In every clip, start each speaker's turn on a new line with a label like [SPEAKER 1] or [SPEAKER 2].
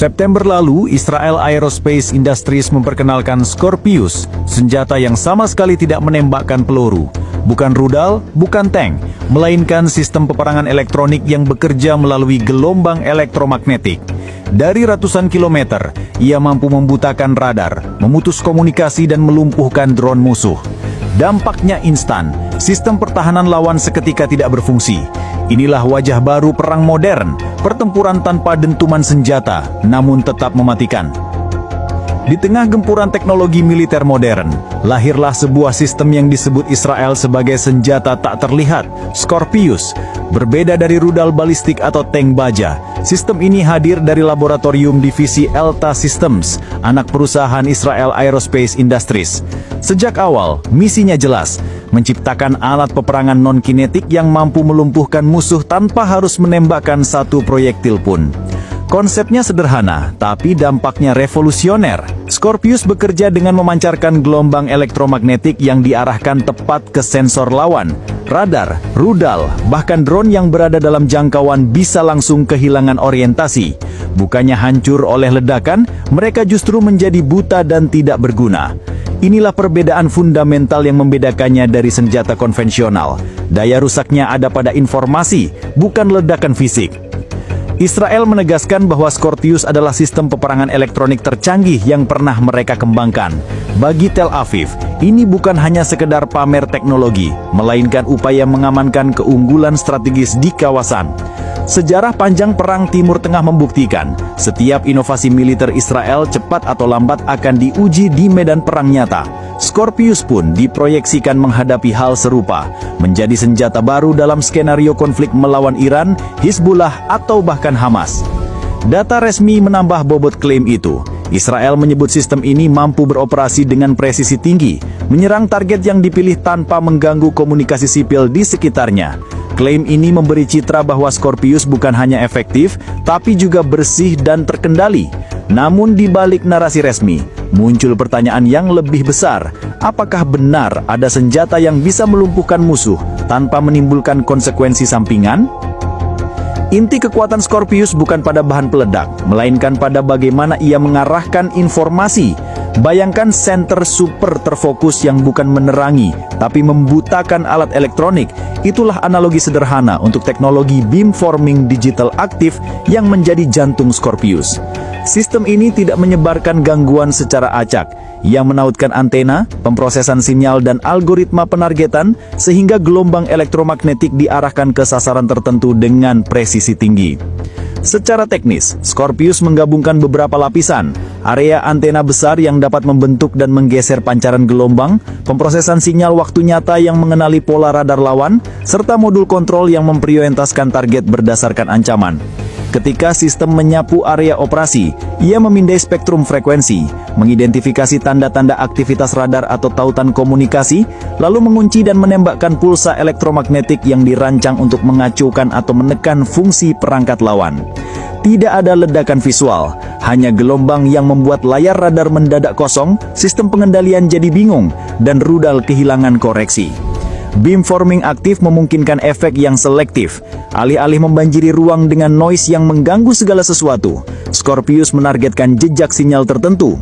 [SPEAKER 1] September lalu, Israel Aerospace Industries memperkenalkan Scorpius, senjata yang sama sekali tidak menembakkan peluru. Bukan rudal, bukan tank, melainkan sistem peperangan elektronik yang bekerja melalui gelombang elektromagnetik. Dari ratusan kilometer, ia mampu membutakan radar, memutus komunikasi dan melumpuhkan drone musuh. Dampaknya instan, sistem pertahanan lawan seketika tidak berfungsi. Inilah wajah baru perang modern, pertempuran tanpa dentuman senjata, namun tetap mematikan. Di tengah gempuran teknologi militer modern, lahirlah sebuah sistem yang disebut Israel sebagai senjata tak terlihat, Scorpius. Berbeda dari rudal balistik atau tank baja, sistem ini hadir dari laboratorium divisi Elta Systems, anak perusahaan Israel Aerospace Industries. Sejak awal, misinya jelas, menciptakan alat peperangan non-kinetik yang mampu melumpuhkan musuh tanpa harus menembakkan satu proyektil pun. Konsepnya sederhana, tapi dampaknya revolusioner. Scorpius bekerja dengan memancarkan gelombang elektromagnetik yang diarahkan tepat ke sensor lawan. Radar, rudal, bahkan drone yang berada dalam jangkauan bisa langsung kehilangan orientasi. Bukannya hancur oleh ledakan, mereka justru menjadi buta dan tidak berguna. Inilah perbedaan fundamental yang membedakannya dari senjata konvensional. Daya rusaknya ada pada informasi, bukan ledakan fisik. Israel menegaskan bahwa Scorpius adalah sistem peperangan elektronik tercanggih yang pernah mereka kembangkan. Bagi Tel Aviv, ini bukan hanya sekedar pamer teknologi, melainkan upaya mengamankan keunggulan strategis di kawasan. Sejarah panjang Perang Timur Tengah membuktikan, setiap inovasi militer Israel cepat atau lambat akan diuji di medan perang nyata. Scorpius pun diproyeksikan menghadapi hal serupa, menjadi senjata baru dalam skenario konflik melawan Iran, Hizbullah, atau bahkan Hamas. Data resmi menambah bobot klaim itu. Israel menyebut sistem ini mampu beroperasi dengan presisi tinggi, menyerang target yang dipilih tanpa mengganggu komunikasi sipil di sekitarnya. Klaim ini memberi citra bahwa Scorpius bukan hanya efektif, tapi juga bersih dan terkendali. Namun di balik narasi resmi, muncul pertanyaan yang lebih besar. Apakah benar ada senjata yang bisa melumpuhkan musuh tanpa menimbulkan konsekuensi sampingan? Inti kekuatan Scorpius bukan pada bahan peledak, melainkan pada bagaimana ia mengarahkan informasi. Bayangkan senter super terfokus yang bukan menerangi, tapi membutakan alat elektronik. Itulah analogi sederhana untuk teknologi beamforming digital aktif yang menjadi jantung Scorpius. Sistem ini tidak menyebarkan gangguan secara acak. Ia menautkan antena, pemrosesan sinyal dan algoritma penargetan, sehingga gelombang elektromagnetik diarahkan ke sasaran tertentu dengan presisi tinggi. Secara teknis, Scorpius menggabungkan beberapa lapisan, area antena besar yang dapat membentuk dan menggeser pancaran gelombang, pemrosesan sinyal waktu nyata yang mengenali pola radar lawan, serta modul kontrol yang memprioritaskan target berdasarkan ancaman. Ketika sistem menyapu area operasi, ia memindai spektrum frekuensi, mengidentifikasi tanda-tanda aktivitas radar atau tautan komunikasi, lalu mengunci dan menembakkan pulsa elektromagnetik yang dirancang untuk mengacuhkan atau menekan fungsi perangkat lawan. Tidak ada ledakan visual, hanya gelombang yang membuat layar radar mendadak kosong, sistem pengendalian jadi bingung, dan rudal kehilangan koreksi. Beamforming aktif memungkinkan efek yang selektif. Alih-alih membanjiri ruang dengan noise yang mengganggu segala sesuatu, Scorpius menargetkan jejak sinyal tertentu.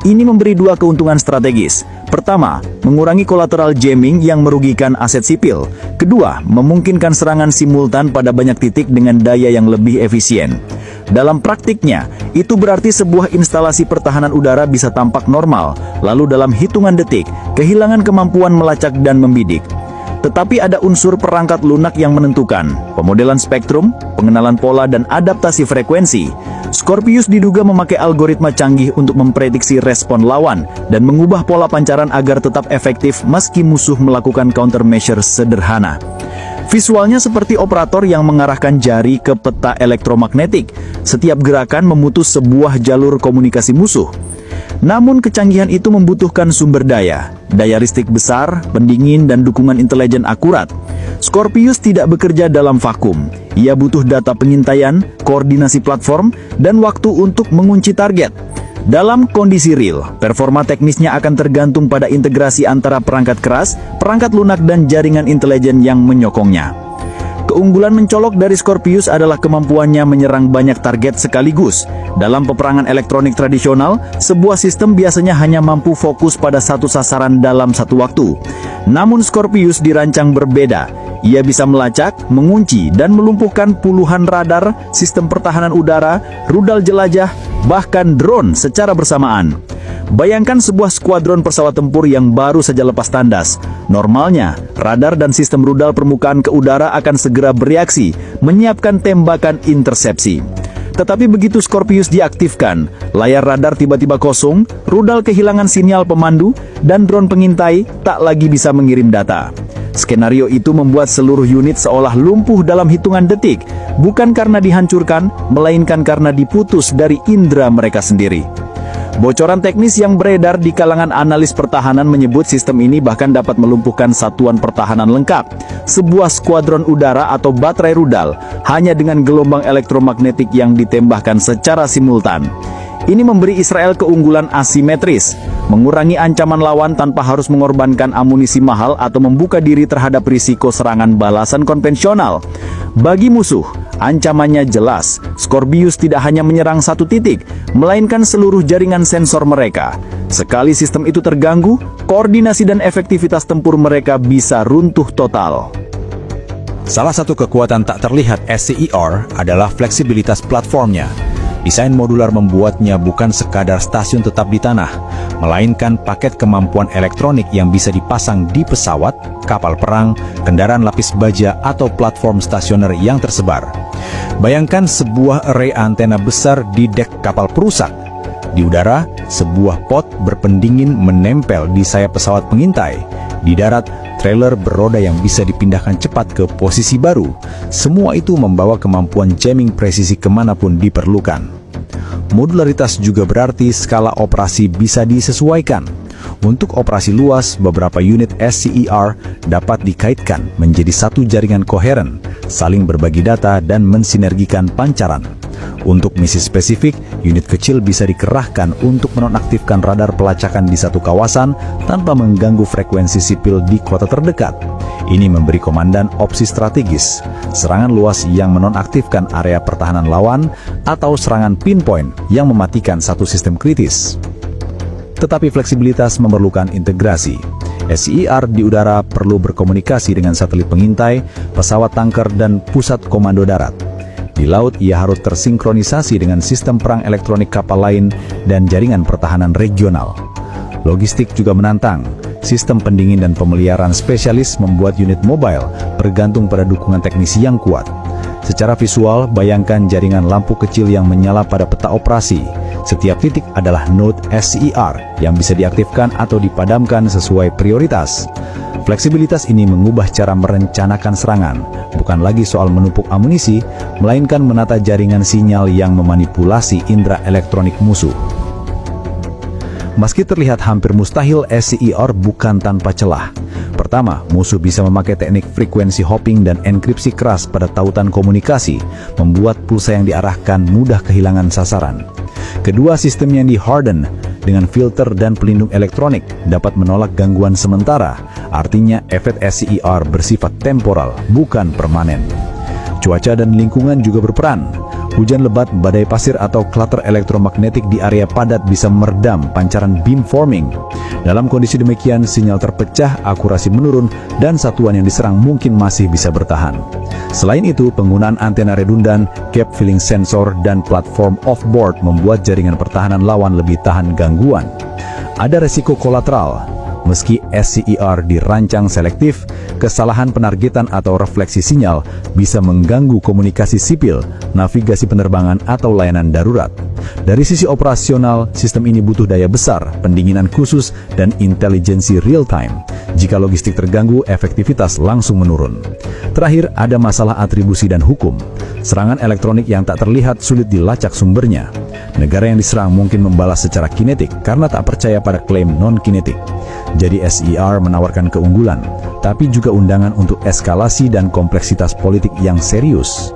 [SPEAKER 1] Ini memberi dua keuntungan strategis. Pertama, mengurangi collateral jamming yang merugikan aset sipil. Kedua, memungkinkan serangan simultan pada banyak titik dengan daya yang lebih efisien. Dalam praktiknya, itu berarti sebuah instalasi pertahanan udara bisa tampak normal, lalu dalam hitungan detik, kehilangan kemampuan melacak dan membidik. Tetapi ada unsur perangkat lunak yang menentukan, pemodelan spektrum, pengenalan pola dan adaptasi frekuensi. Scorpius diduga memakai algoritma canggih untuk memprediksi respon lawan dan mengubah pola pancaran agar tetap efektif meski musuh melakukan countermeasure sederhana. Visualnya seperti operator yang mengarahkan jari ke peta elektromagnetik. Setiap gerakan memutus sebuah jalur komunikasi musuh. Namun kecanggihan itu membutuhkan sumber daya listrik besar, pendingin, dan dukungan intelijen akurat. Scorpius tidak bekerja dalam vakum. Ia butuh data pengintaian, koordinasi platform, dan waktu untuk mengunci target. Dalam kondisi real, performa teknisnya akan tergantung pada integrasi antara perangkat keras, perangkat lunak, dan jaringan intelijen yang menyokongnya. Keunggulan mencolok dari Scorpius adalah kemampuannya menyerang banyak target sekaligus. Dalam peperangan elektronik tradisional, sebuah sistem biasanya hanya mampu fokus pada satu sasaran dalam satu waktu. Namun Scorpius dirancang berbeda. Ia bisa melacak, mengunci, dan melumpuhkan puluhan radar, sistem pertahanan udara, rudal jelajah, bahkan drone secara bersamaan. Bayangkan sebuah skuadron pesawat tempur yang baru saja lepas tandas. Normalnya, radar dan sistem rudal permukaan ke udara akan segera bereaksi, menyiapkan tembakan intersepsi. Tetapi begitu Scorpius diaktifkan, layar radar tiba-tiba kosong, rudal kehilangan sinyal pemandu, dan drone pengintai tak lagi bisa mengirim data. Skenario itu membuat seluruh unit seolah lumpuh dalam hitungan detik, bukan karena dihancurkan, melainkan karena diputus dari indera mereka sendiri. Bocoran teknis yang beredar di kalangan analis pertahanan menyebut sistem ini bahkan dapat melumpuhkan satuan pertahanan lengkap, sebuah skuadron udara atau baterai rudal, hanya dengan gelombang elektromagnetik yang ditembakkan secara simultan. Ini memberi Israel keunggulan asimetris, mengurangi ancaman lawan tanpa harus mengorbankan amunisi mahal atau membuka diri terhadap risiko serangan balasan konvensional. Bagi musuh, ancamannya jelas. Scorpius tidak hanya menyerang satu titik, melainkan seluruh jaringan sensor mereka. Sekali sistem itu terganggu, koordinasi dan efektivitas tempur mereka bisa runtuh total.
[SPEAKER 2] Salah satu kekuatan tak terlihat SCER adalah fleksibilitas platformnya. Desain modular membuatnya bukan sekadar stasiun tetap di tanah, melainkan paket kemampuan elektronik yang bisa dipasang di pesawat, kapal perang, kendaraan lapis baja, atau platform stasioner yang tersebar. Bayangkan sebuah array antena besar di dek kapal perusak. Di udara, sebuah pot berpendingin menempel di sayap pesawat pengintai. Di darat, trailer beroda yang bisa dipindahkan cepat ke posisi baru. Semua itu membawa kemampuan jamming presisi kemanapun diperlukan. Modularitas juga berarti skala operasi bisa disesuaikan. Untuk operasi luas, beberapa unit SCER dapat dikaitkan menjadi satu jaringan koheren, saling berbagi data dan mensinergikan pancaran. Untuk misi spesifik, unit kecil bisa dikerahkan untuk menonaktifkan radar pelacakan di satu kawasan tanpa mengganggu frekuensi sipil di kota terdekat. Ini memberi komandan opsi strategis, serangan luas yang menonaktifkan area pertahanan lawan, atau serangan pinpoint yang mematikan satu sistem kritis. Tetapi fleksibilitas memerlukan integrasi. SCER di udara perlu berkomunikasi dengan satelit pengintai, pesawat tanker, dan pusat komando darat. Di laut, ia harus tersinkronisasi dengan sistem perang elektronik kapal lain dan jaringan pertahanan regional. Logistik juga menantang. Sistem pendingin dan pemeliharaan spesialis membuat unit mobile bergantung pada dukungan teknisi yang kuat. Secara visual, bayangkan jaringan lampu kecil yang menyala pada peta operasi. Setiap titik adalah node SCER yang bisa diaktifkan atau dipadamkan sesuai prioritas. Fleksibilitas ini mengubah cara merencanakan serangan, bukan lagi soal menumpuk amunisi, melainkan menata jaringan sinyal yang memanipulasi indera elektronik musuh. Meski terlihat hampir mustahil, SCER bukan tanpa celah. Pertama, musuh bisa memakai teknik frekuensi hopping dan enkripsi keras pada tautan komunikasi, membuat pulsa yang diarahkan mudah kehilangan sasaran. Kedua, sistem yang di-harden dengan filter dan pelindung elektronik dapat menolak gangguan sementara, artinya efek SCER bersifat temporal, bukan permanen. Cuaca dan lingkungan juga berperan. Hujan lebat, badai pasir, atau klater elektromagnetik di area padat bisa meredam pancaran beamforming. Dalam kondisi demikian, sinyal terpecah, akurasi menurun, dan satuan yang diserang mungkin masih bisa bertahan. Selain itu, penggunaan antena redundan, gap filling sensor, dan platform off-board membuat jaringan pertahanan lawan lebih tahan gangguan. Ada resiko kolateral. Meski SCER dirancang selektif, kesalahan penargetan atau refleksi sinyal bisa mengganggu komunikasi sipil, navigasi penerbangan, atau layanan darurat. Dari sisi operasional, sistem ini butuh daya besar, pendinginan khusus, dan intelijensi real-time. Jika logistik terganggu, efektivitas langsung menurun. Terakhir, ada masalah atribusi dan hukum. Serangan elektronik yang tak terlihat sulit dilacak sumbernya. Negara yang diserang mungkin membalas secara kinetik karena tak percaya pada klaim non-kinetik. Jadi SCER menawarkan keunggulan, tapi juga undangan untuk eskalasi dan kompleksitas politik yang serius.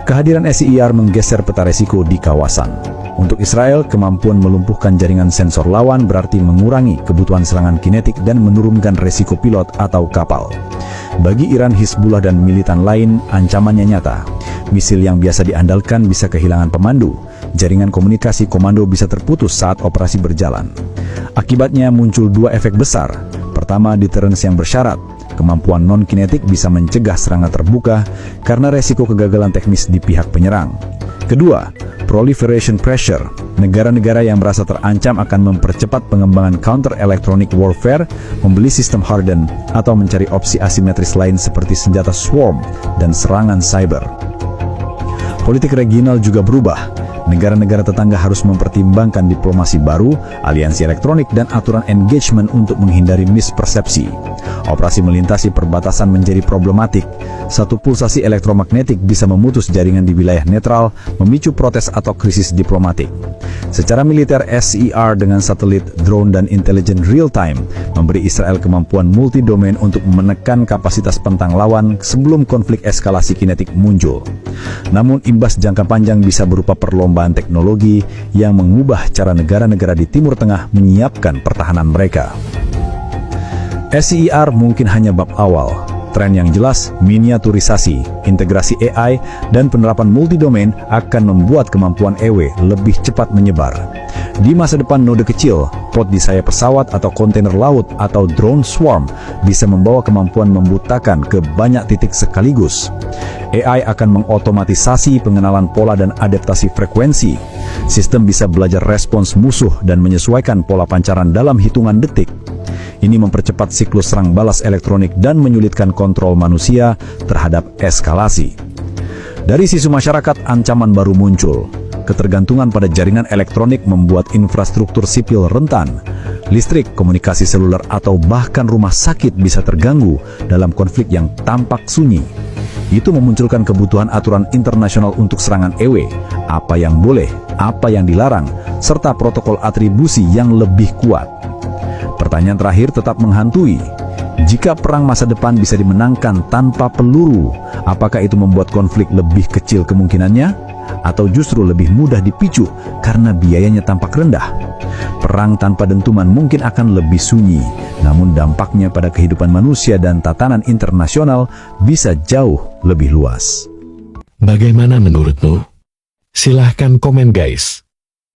[SPEAKER 2] Kehadiran SCER menggeser peta resiko di kawasan. Untuk Israel, kemampuan melumpuhkan jaringan sensor lawan berarti mengurangi kebutuhan serangan kinetik dan menurunkan resiko pilot atau kapal. Bagi Iran, Hizbullah dan militan lain, ancamannya nyata. Misil yang biasa diandalkan bisa kehilangan pemandu. Jaringan komunikasi komando bisa terputus saat operasi berjalan. Akibatnya muncul dua efek besar. Pertama, deterrence yang bersyarat. Kemampuan non-kinetik bisa mencegah serangan terbuka karena resiko kegagalan teknis di pihak penyerang. Kedua, proliferation pressure. Negara-negara yang merasa terancam akan mempercepat pengembangan counter-electronic warfare, membeli sistem hardened, atau mencari opsi asimetris lain seperti senjata swarm dan serangan cyber. Politik regional juga berubah. Negara-negara tetangga harus mempertimbangkan diplomasi baru, aliansi elektronik, dan aturan engagement untuk menghindari mispersepsi. Operasi melintasi perbatasan menjadi problematik. Satu pulsasi elektromagnetik bisa memutus jaringan di wilayah netral, memicu protes atau krisis diplomatik. Secara militer, SCR dengan satelit, drone, dan intelijen real-time memberi Israel kemampuan multi-domain untuk menekan kapasitas pentang lawan sebelum konflik eskalasi kinetik muncul. Namun, imbas jangka panjang bisa berupa perlombaan teknologi yang mengubah cara negara-negara di Timur Tengah menyiapkan pertahanan mereka. SCR mungkin hanya bab awal. Tren yang jelas, miniaturisasi, integrasi AI, dan penerapan multidomain akan membuat kemampuan EW lebih cepat menyebar. Di masa depan, node kecil, pot di sayap pesawat atau kontainer laut atau drone swarm bisa membawa kemampuan membutakan ke banyak titik sekaligus. AI akan mengotomatisasi pengenalan pola dan adaptasi frekuensi. Sistem bisa belajar respons musuh dan menyesuaikan pola pancaran dalam hitungan detik. Ini mempercepat siklus serang balas elektronik dan menyulitkan kontrol manusia terhadap eskalasi. Dari sisi masyarakat, ancaman baru muncul. Ketergantungan pada jaringan elektronik membuat infrastruktur sipil rentan. Listrik, komunikasi seluler, atau bahkan rumah sakit bisa terganggu dalam konflik yang tampak sunyi. Itu memunculkan kebutuhan aturan internasional untuk serangan EW, apa yang boleh, apa yang dilarang, serta protokol atribusi yang lebih kuat. Pertanyaan terakhir tetap menghantui. Jika perang masa depan bisa dimenangkan tanpa peluru, apakah itu membuat konflik lebih kecil kemungkinannya? Atau justru lebih mudah dipicu karena biayanya tampak rendah? Perang tanpa dentuman mungkin akan lebih sunyi, namun dampaknya pada kehidupan manusia dan tatanan internasional bisa jauh lebih luas.
[SPEAKER 3] Bagaimana menurutmu? Silahkan komen guys.